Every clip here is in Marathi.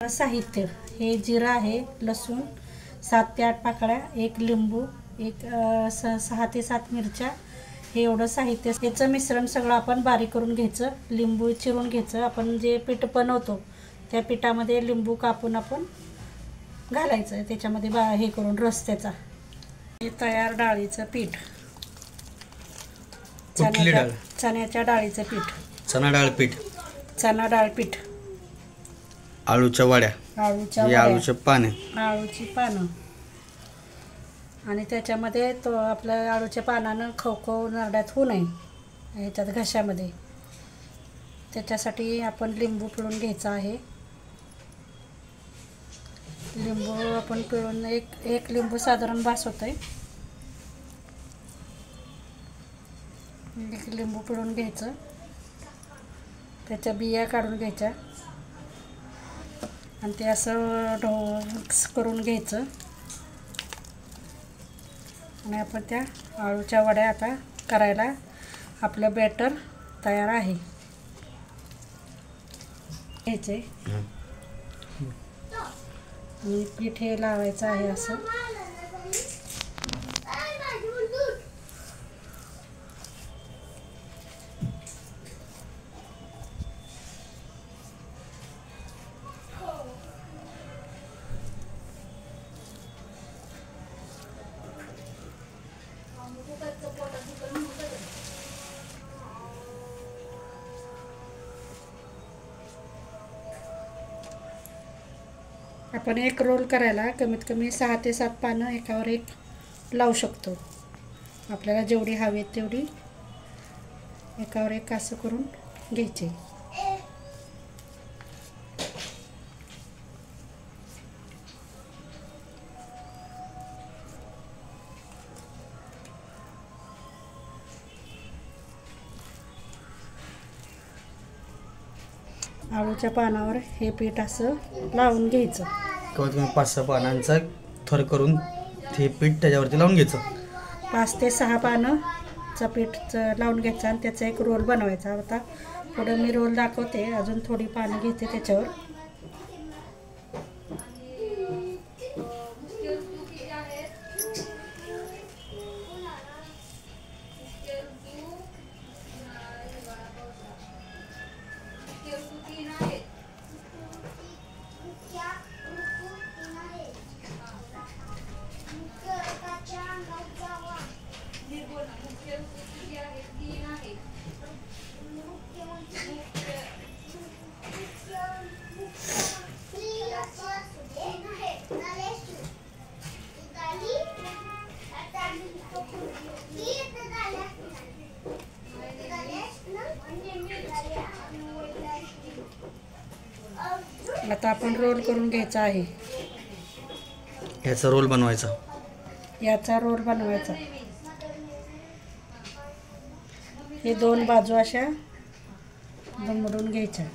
साहित्य हे जिरा आहे, लसूण 7 ते 8 पाकळ्या, एक लिंबू, एक 6 ते 7 मिरच्या, हे एवढं साहित्य. याचं मिश्रण सगळं आपण बारीक करून घ्यायचं. लिंबू चिरून घ्यायचं. आपण जे पीठ बनवतो त्या पिठामध्ये लिंबू कापून आपण घालायचं त्याच्यामध्ये हे करून रस त्याचा. हे तयार डाळीचं पीठ, चण्याच्या डाळीचं पीठ, चणा डाळ पीठ, आळूच्या वड्या, आळूची पानं आणि त्याच्यामध्ये तो आपल्या आळूच्या पानानं खवखव नरड्यात होऊ नये ह्याच्यात घशामध्ये, त्याच्यासाठी आपण लिंबू पिळून घ्यायचा आहे. लिंबू आपण पिळून एक लिंबू साधारण बास होतंय. एक लिंबू पिळून घ्यायचं, त्याच्या बिया काढून घ्यायच्या आणि ते असं मिक्स करून घ्यायचं. आणि आपण त्या आळूच्या वड्या आता करायला आपलं बॅटर तयार आहे. घ्यायचे आणि पीठ हे लावायचं आहे असं. आपण एक रोल करायला कमीत कमी 6 ते 7 पानं एकावर एक लावू शकतो. आपल्याला जेवढी हवी तेवढी एकावर एक असं करून घ्यायचे. आळूच्या पानावर हे पीठ असं लावून घ्यायचं. कमीत कमी 5-6 पानांचा थर करून ते पीठ त्याच्यावरती लावून घ्यायचं. 5 ते 6 पानाचं पीठ लावून घ्यायचं आणि त्याचा एक रोल बनवायचा. आता पुढे मी रोल दाखवते. अजून थोडी पानं घेते त्याच्यावर. आता आपण रोल करून घ्यायचा आहे. याचा रोल बनवायचा. हे 2 बाजू अशा दुमडून घ्यायच्या.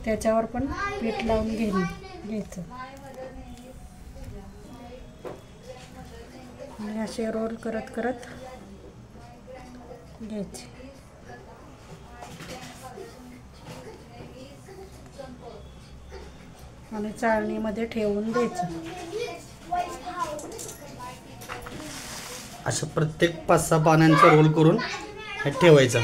त्याच्यावर पण पीठ लावून घ्यायचं आणि असे रोल करत घ्यायचे. आणि चाळणीमध्ये ठेवून द्यायचं. असं प्रत्येक 5-6 पानांचा रोल करून ठेवायचा.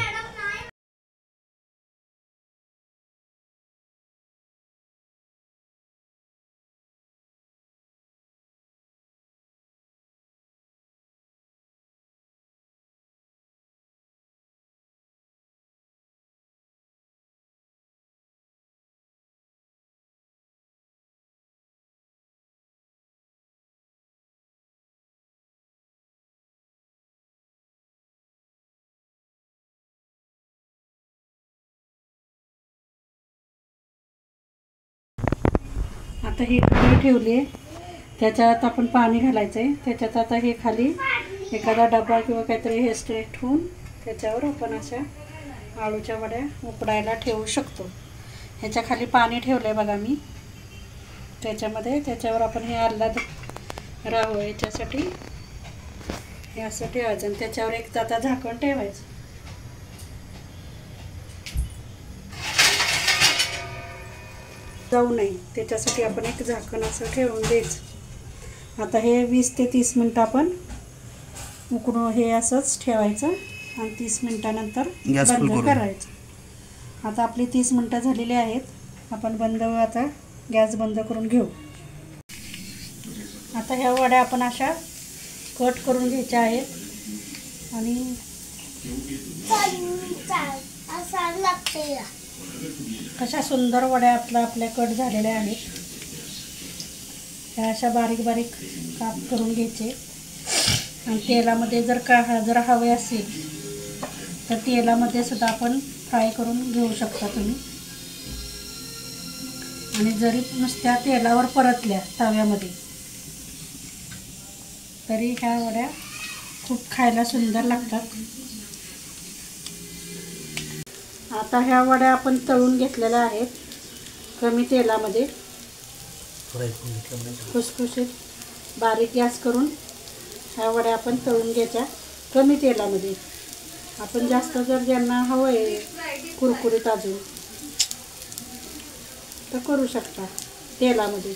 आता ही कढई ठेवली आहे, त्याच्यात आपण पाणी घालायचं आहे. त्याच्यात आता हे खाली एखादा डबा किंवा काहीतरी हे स्ट्रेट ठेवून त्याच्यावर आपण अशा आळूच्या वड्या उकडायला ठेवू शकतो. ह्याच्या खाली पाणी ठेवलं आहे बघा मी. त्याच्यावर आपण हे आल्हाद राहावं याच्यासाठी हे असं ठेवायचं आणि त्याच्यावर एक आता झाकण ठेवायचं. जाऊ नये त्याच्यासाठी आपण एक झाकण असं ठेवून द्यायचं. आता हे 20 ते 30 मिनटं आपण उकडून हे असंच ठेवायचं आणि 30 मिनटानंतर गॅस फुल बंद करून. करायचं. आता आपली 30 मिनटं झालेली आहेत. आपण आता गॅस बंद करून घेऊ. आता ह्या वड्या आपण अशा कट करून घ्यायच्या आहेत आणि कशा सुंदर वड्या आपल्या कट झालेल्या आहेत. ह्या अशा बारीक बारीक काप करून घ्यायचे आणि तेलामध्ये जर हवे असेल तर तेलामध्ये सुद्धा आपण फ्राय करून घेऊ शकता तुम्ही. आणि जरी नुसत्या तेलावर परतल्या तव्यामध्ये तरी ह्या वड्या खूप खायला सुंदर लागतात. आता ह्या वड्या आपण तळून घेतलेल्या आहेत कमी तेलामध्ये. खुसखुशीत बारीक गॅस करून ह्या वड्या आपण तळून घ्यायच्या कमी तेलामध्ये. आपण जास्त जर ज्यांना हवं आहे कुरकुरीत अजून तर करू शकता तेलामध्ये.